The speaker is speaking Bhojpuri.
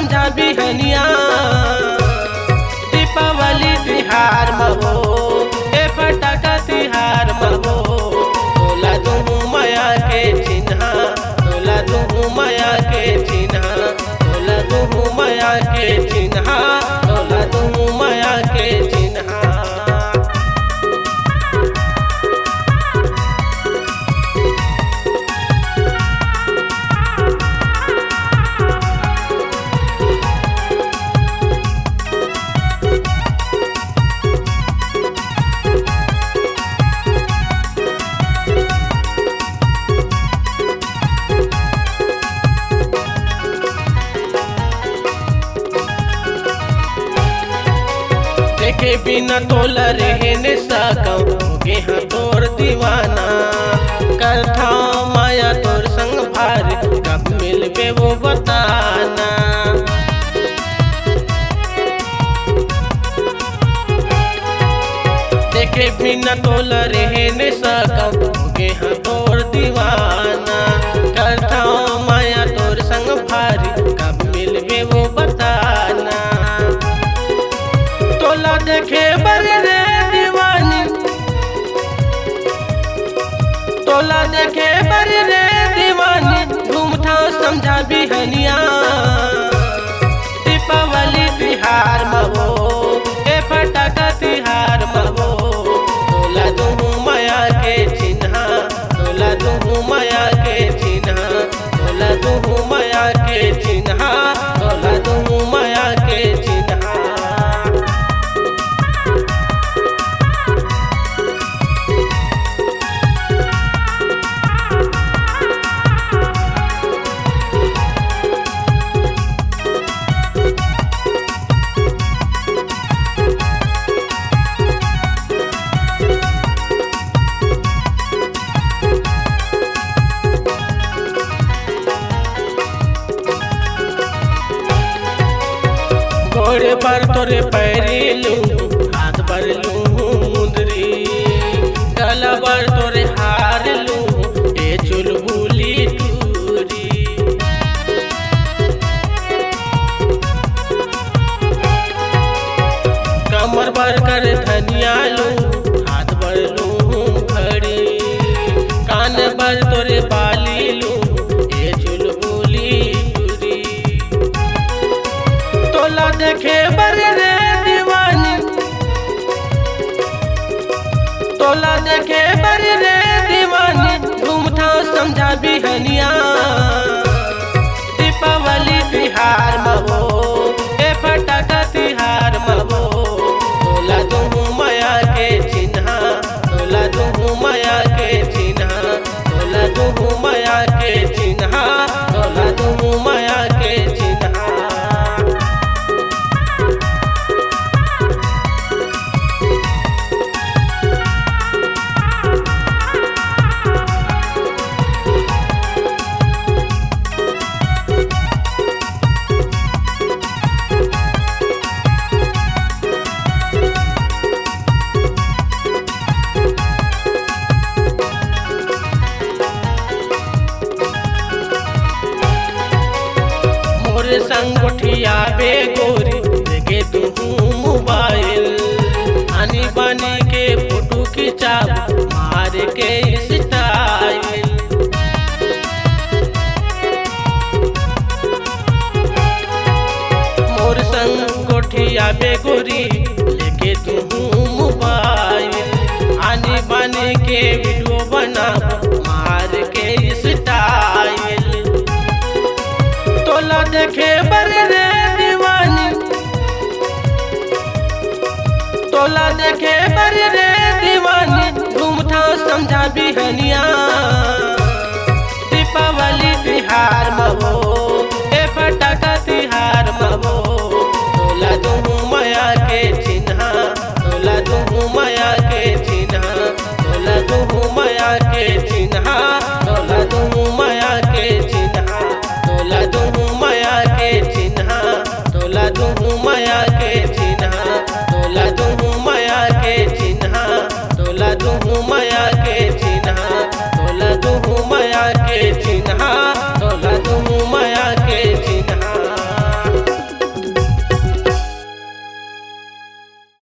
समझा बिहनिया दीपावली तिहार महो ए फटाका तिहार महो तोला दुहु माया के चिन्हा तोला दुहु माया के चिन्हा तोला दुहु माया के चिन्हा तोला दुहु माया के चिन्हा। देखे बिना तोला रहे न सकम गे हाँ तोर दीवाना कथा माया तोर संग भार कब मिलबे वो बताना। देखे बिना तोला रहे न सकम गे हाँ तोर दीवाना कथा माया तोर संग भार कब मिलबे वो बताना। तोला देखे बर रे दीवानी तोला देखे बर रे दीवानी घूमता समझा बिहनिया दीपावली तिहार महो ए फटाका तिहार महो तोला दुहु माया के चिन्हा तोला दुहु माया के चिन्हा तोला दुहु माया के चिन्हा तोला दुहु माया के चिन्हा। घोड़े पर तोरे पैरेलू हाथ पर लू मुंदरी गला पर तोरे हार लू ए चुलबुली टूरी। कमर पर कर धनिया लू हाथ पर लू घड़ी कान पर तोरे बाली लू ए चुलबुली टूरी। तोला देखे बर रे दीवानी तोला देखे बर रे दीवानी घूमता समझा बिहनिया दीपावली तिहार महो ए फटाका तिहार महो तोला दुहु माया के चिन्हा तोला दुहु माया के चिन्हा तोला दुहु माया के चिन्हा तोला दुहु माया के चिन्हा। संग उठिया बे गोरी देखे तू मोबाइल आनी बानी के फोटो खिंचा मार के स्टाइल। मोर संग उठिया बे गोरी लेके तू मोबाइल आनी बानी के वीडियो बना मार के स्टाइल। तोला देखे बर रे दीवानी तोला देखे बर रे दीवानी घूमता समझा बिहनिया दीपावली तिहार महो